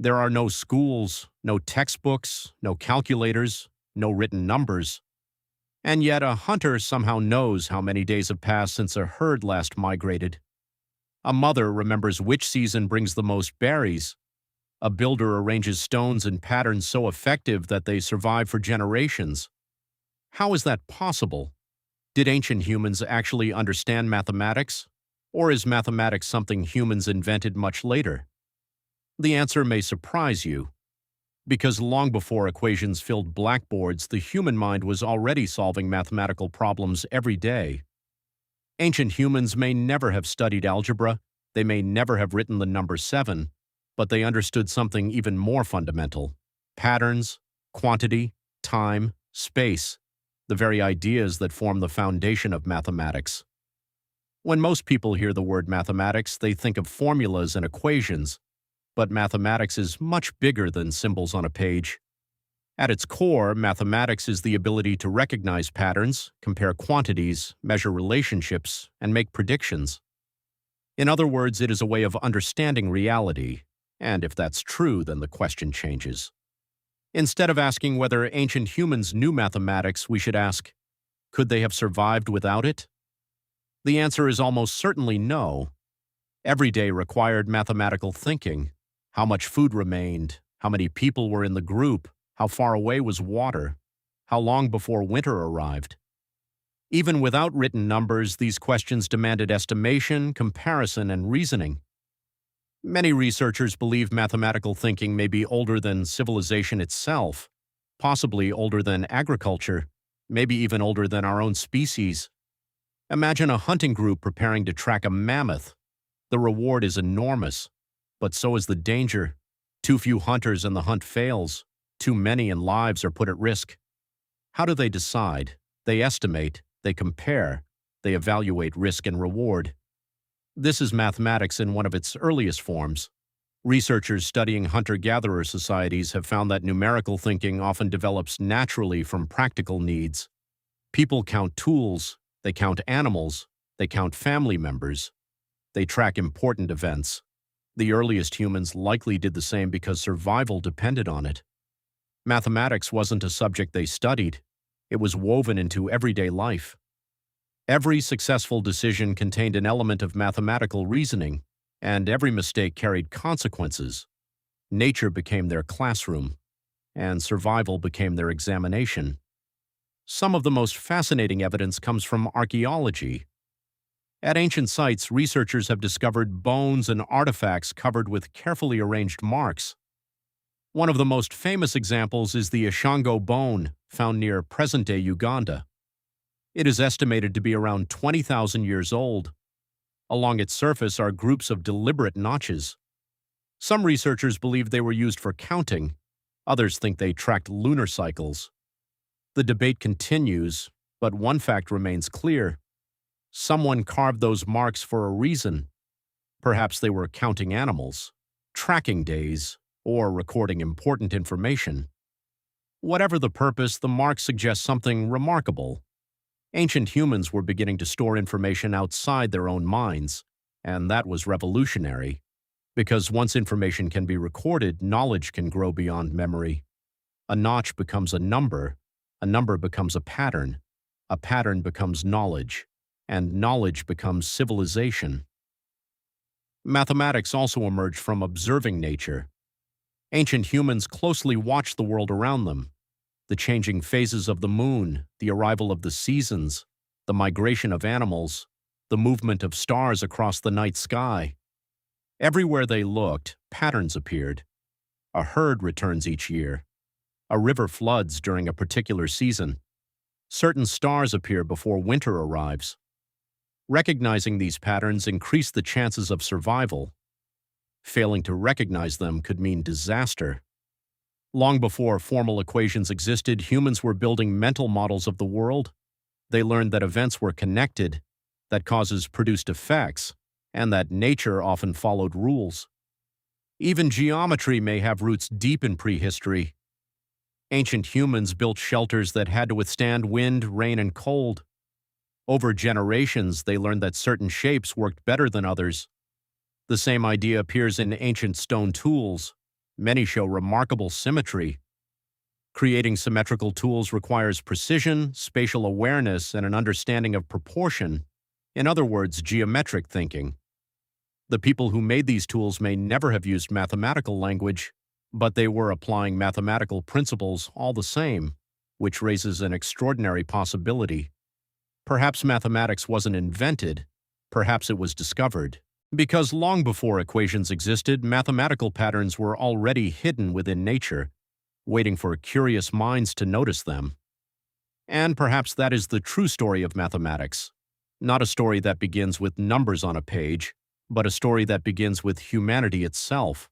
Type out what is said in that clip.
There are no schools, no textbooks, no calculators, no written numbers. And yet a hunter somehow knows how many days have passed since a herd last migrated. A mother remembers which season brings the most berries. A builder arranges stones in patterns so effective that they survive for generations. How is that possible? Did ancient humans actually understand mathematics? Or is mathematics something humans invented much later? The answer may surprise you, because long before equations filled blackboards, the human mind was already solving mathematical problems every day. Ancient humans may never have studied algebra, they may never have written the number 7, but they understood something even more fundamental: patterns, quantity, time, space, the very ideas that form the foundation of mathematics. When most people hear the word mathematics, they think of formulas and equations, but mathematics is much bigger than symbols on a page. At its core, mathematics is the ability to recognize patterns, compare quantities, measure relationships, and make predictions. In other words, it is a way of understanding reality, and if that's true, then the question changes. Instead of asking whether ancient humans knew mathematics, we should ask, could they have survived without it? The answer is almost certainly no. Every day required mathematical thinking. How much food remained, how many people were in the group, how far away was water, how long before winter arrived. Even without written numbers, these questions demanded estimation, comparison, and reasoning. Many researchers believe mathematical thinking may be older than civilization itself, possibly older than agriculture, maybe even older than our own species. Imagine a hunting group preparing to track a mammoth. The reward is enormous, but so is the danger. Too few hunters and the hunt fails. Too many and lives are put at risk. How do they decide? They estimate, they compare, they evaluate risk and reward. This is mathematics in one of its earliest forms. Researchers studying hunter-gatherer societies have found that numerical thinking often develops naturally from practical needs. People count tools, they count animals, they count family members, they track important events. The earliest humans likely did the same because survival depended on it. Mathematics wasn't a subject they studied. It was woven into everyday life. Every successful decision contained an element of mathematical reasoning, and every mistake carried consequences. Nature became their classroom, and survival became their examination. Some of the most fascinating evidence comes from archaeology. At ancient sites, researchers have discovered bones and artifacts covered with carefully arranged marks. One of the most famous examples is the Ishango Bone, found near present-day Uganda. It is estimated to be around 20,000 years old. Along its surface are groups of deliberate notches. Some researchers believe they were used for counting. Others think they tracked lunar cycles. The debate continues, but one fact remains clear. Someone carved those marks for a reason. Perhaps they were counting animals, tracking days, or recording important information. Whatever the purpose, the marks suggest something remarkable. Ancient humans were beginning to store information outside their own minds, and that was revolutionary. Because once information can be recorded, knowledge can grow beyond memory. A notch becomes a number becomes a pattern becomes knowledge, and knowledge becomes civilization. Mathematics also emerged from observing nature. Ancient humans closely watched the world around them. The changing phases of the moon, the arrival of the seasons, the migration of animals, the movement of stars across the night sky. Everywhere they looked, patterns appeared. A herd returns each year. A river floods during a particular season. Certain stars appear before winter arrives. Recognizing these patterns increased the chances of survival. Failing to recognize them could mean disaster. Long before formal equations existed, humans were building mental models of the world. They learned that events were connected, that causes produced effects, and that nature often followed rules. Even geometry may have roots deep in prehistory. Ancient humans built shelters that had to withstand wind, rain, and cold. Over generations, they learned that certain shapes worked better than others. The same idea appears in ancient stone tools. Many show remarkable symmetry. Creating symmetrical tools requires precision, spatial awareness, and an understanding of proportion. In other words, geometric thinking. The people who made these tools may never have used mathematical language, but they were applying mathematical principles all the same, which raises an extraordinary possibility. Perhaps mathematics wasn't invented, perhaps it was discovered. Because long before equations existed, mathematical patterns were already hidden within nature, waiting for curious minds to notice them. And perhaps that is the true story of mathematics. Not a story that begins with numbers on a page, but a story that begins with humanity itself.